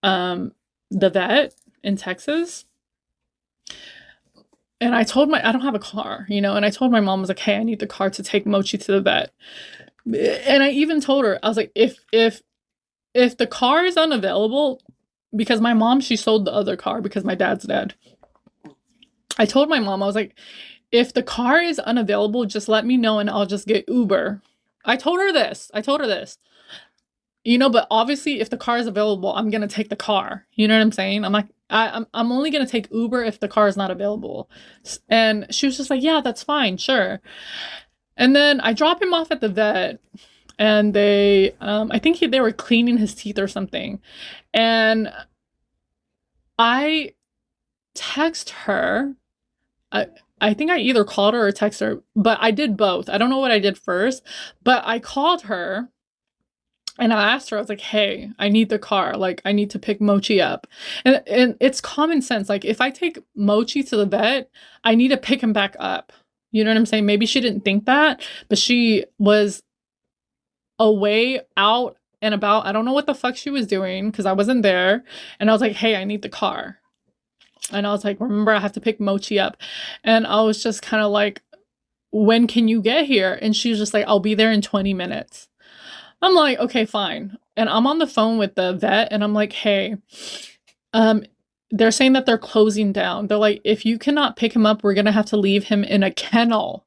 the vet in Texas. And I don't have a car, and I told my mom, I was like, hey, I need the car to take Mochi to the vet. And I even told her, I was like, if the car is unavailable, because my mom, she sold the other car because my dad's dead. I told my mom, I was like, if the car is unavailable, just let me know and I'll just get Uber. I told her this. But obviously if the car is available, I'm gonna take the car. You know what I'm saying? I'm like, I'm only gonna take Uber if the car is not available. And she was just like, yeah, that's fine, sure. And then I drop him off at the vet, and I think they were cleaning his teeth or something. And I text her. I, I think I either called her or texted her, but I did both. I don't know what I did first, but I called her and I asked her, I was like, hey, I need the car. Like, I need to pick Mochi up. And it's common sense. Like, if I take Mochi to the vet, I need to pick him back up. You know what I'm saying? Maybe she didn't think that, but she was away, out and about. I don't know what the fuck she was doing because I wasn't there. And I was like, hey, I need the car. And I was like, remember, I have to pick Mochi up. And I was just kind of like, when can you get here? And she was just like, I'll be there in 20 minutes. I'm like, okay, fine. And I'm on the phone with the vet and I'm like, hey, they're saying that they're closing down. They're like, if you cannot pick him up, we're gonna have to leave him in a kennel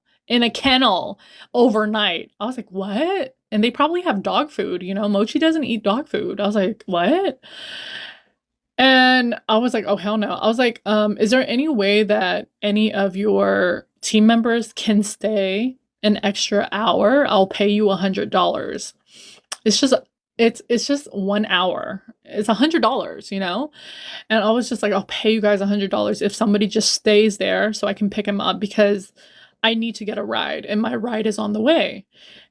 overnight. I was like, what? And they probably have dog food, Mochi doesn't eat dog food. I was like, what? And I was like, oh, hell no. I was like, is there any way that any of your team members can stay an extra hour? I'll pay you $100. It's just it's just 1 hour. It's $100, And I was just like, I'll pay you guys $100 if somebody just stays there so I can pick him up because I need to get a ride and my ride is on the way.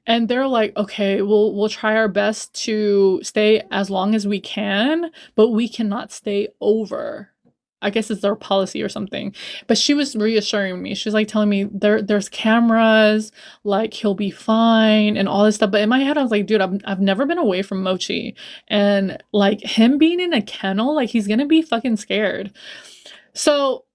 And they're like, okay, we'll try our best to stay as long as we can, but we cannot stay over. I guess it's their policy or something. But she was reassuring me. She was like telling me there's cameras, like he'll be fine and all this stuff. But in my head, I was like, dude, I've never been away from Mochi. And like him being in a kennel, like he's gonna be fucking scared. So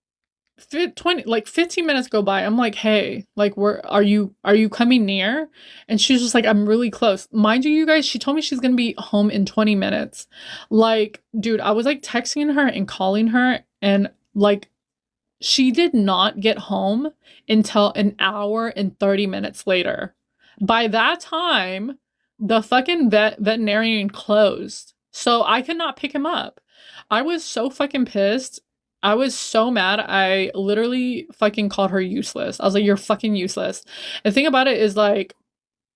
15 minutes go by. I'm like, hey, like, where are you coming near? And she's just like, I'm really close. Mind you guys, she told me she's gonna be home in 20 minutes. Like, dude, I was like texting her and calling her, and like she did not get home until an hour and 30 minutes later. By that time, the fucking veterinarian closed, so I could not pick him up. I was so fucking pissed. I was so mad. I literally fucking called her useless. I was like, you're fucking useless. The thing about it is, like,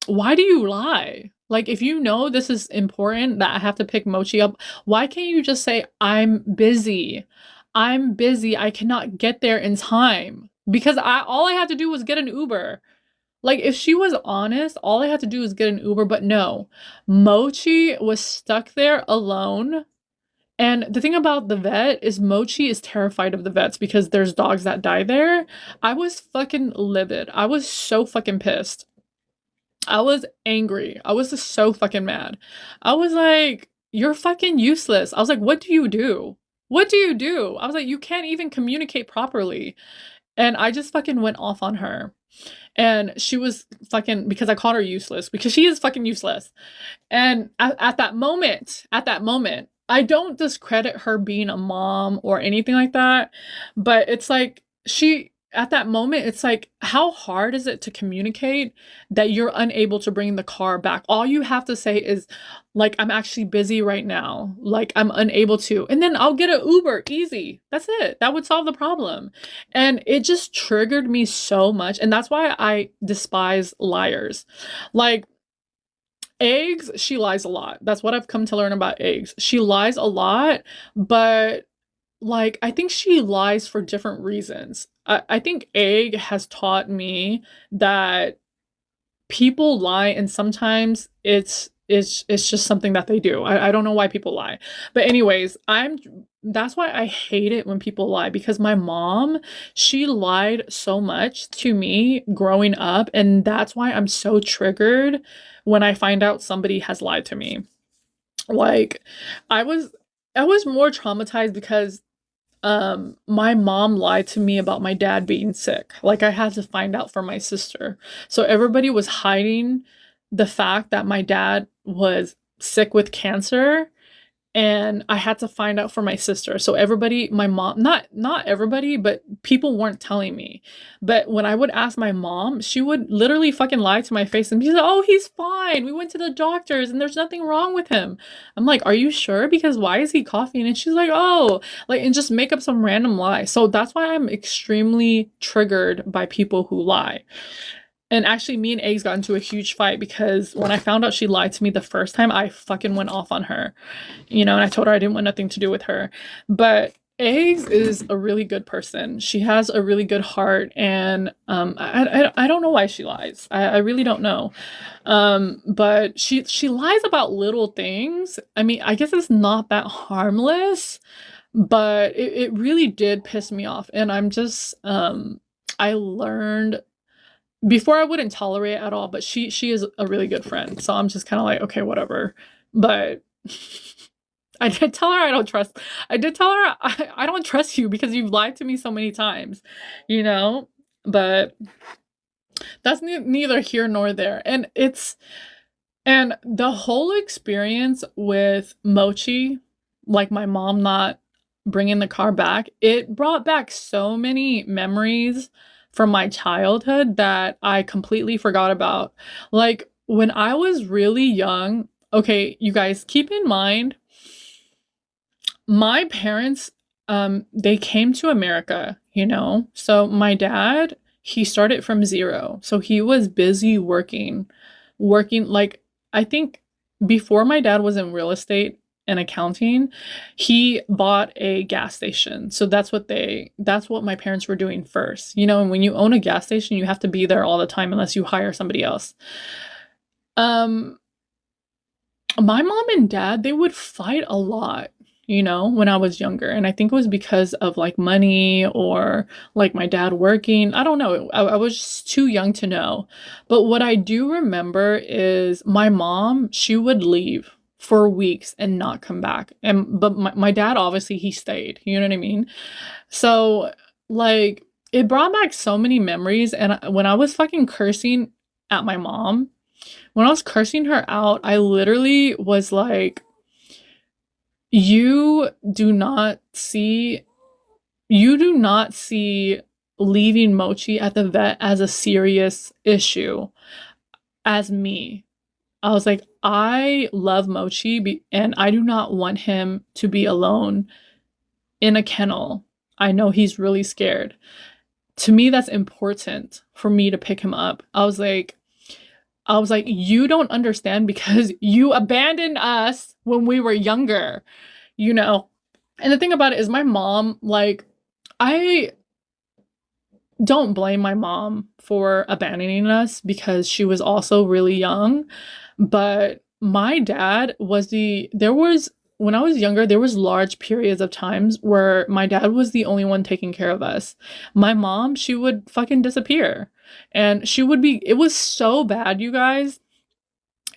why do you lie? Like, if you know this is important, that I have to pick Mochi up, why can't you just say, I'm busy? I'm busy. I cannot get there in time. Because all I had to do was get an Uber. Like, if she was honest, all I had to do was get an Uber, but no. Mochi was stuck there alone. And the thing about the vet is Mochi is terrified of the vets because there's dogs that die there. I was fucking livid. I was so fucking pissed. I was angry. I was just so fucking mad. I was like, you're fucking useless. I was like, what do you do? What do you do? I was like, you can't even communicate properly. And I just fucking went off on her. And she was fucking, because I called her useless, because she is fucking useless. And at that moment, I don't discredit her being a mom or anything like that, but it's like at that moment, it's like, how hard is it to communicate that you're unable to bring the car back? All you have to say is, like, I'm actually busy right now. Like, I'm unable to. And then I'll get an Uber, easy. That's it. That would solve the problem. And it just triggered me so much. And that's why I despise liars. Like, Eggs, she lies a lot. That's what I've come to learn about Eggs. She lies a lot, but like, I think she lies for different reasons. I think Egg has taught me that people lie, and sometimes it's just something that they do. I don't know why people lie. But anyways, that's why I hate it when people lie, because my mom, she lied so much to me growing up, and that's why I'm so triggered when I find out somebody has lied to me. Like, I was I was more traumatized because my mom lied to me about my dad being sick. Like I had to find out from my sister. So everybody was hiding the fact that my dad was sick with cancer, and I had to find out for my sister. So everybody, my mom, not everybody, but people weren't telling me. But when I would ask my mom, she would literally fucking lie to my face and be like, "Oh, he's fine. We went to the doctors and there's nothing wrong with him." I'm like, "Are you sure? Because why is he coughing?" And she's like, "Oh," like, and just make up some random lie. So that's why I'm extremely triggered by people who lie. And actually, me and Eggs got into a huge fight because when I found out she lied to me the first time, I fucking went off on her, and I told her I didn't want nothing to do with her. But Eggs is a really good person. She has a really good heart, and I don't know why she lies. I really don't know. But she lies about little things. I mean, I guess it's not that harmless, but it really did piss me off, and I learned before I wouldn't tolerate it at all, but she is a really good friend. So I'm just kind of like, okay, whatever. But I did tell her I did tell her I don't trust you because you've lied to me so many times, you know? But that's neither here nor there. And the whole experience with Mochi, like my mom not bringing the car back, it brought back so many memories from my childhood that I completely forgot about. Like when I was really young, okay, you guys keep in mind, my parents, they came to America, you know? So my dad, he started from zero. So he was busy working like I think before my dad was in real estate and accounting, he bought a gas station. So that's what my parents were doing first. You know, and when you own a gas station, you have to be there all the time unless you hire somebody else. Um my mom and dad, they would fight a lot, when I was younger. And I think it was because of like money or like my dad working. I don't know. I was just too young to know. But what I do remember is my mom, she would leave for weeks and not come back. But my dad, obviously, he stayed. You know what I mean? So, like, it brought back so many memories. And when I was fucking cursing at my mom, when I was cursing her out, I literally was like, you do not see you do not see leaving Mochi at the vet as a serious issue as me. I was like, I love Mochi and I do not want him to be alone in a kennel. I know he's really scared. To me, that's important for me to pick him up. I was like, you don't understand because you abandoned us when we were younger, you know? And the thing about it is my mom, like, I don't blame my mom for abandoning us because she was also really young. But my dad when I was younger, there was large periods of times where my dad was the only one taking care of us. My mom, she would fucking disappear. And it was so bad, you guys.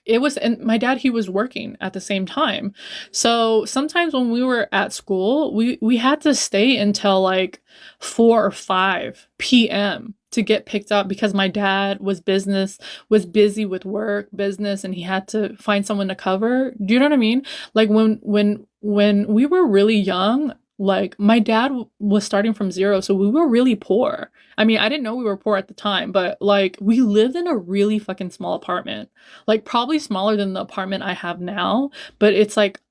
And my dad, he was working at the same time. So sometimes when we were at school, we had to stay until like 4 or 5 p.m. to get picked up because my dad was busy with work, business, and he had to find someone to cover. Do you know what I mean? Like when we were really young, like my dad was starting from zero, so we were really poor. I mean, I didn't know we were poor at the time, but like we lived in a really fucking small apartment. Like probably smaller than the apartment I have now, but it's like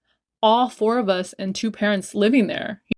all 4 of us and 2 parents living there.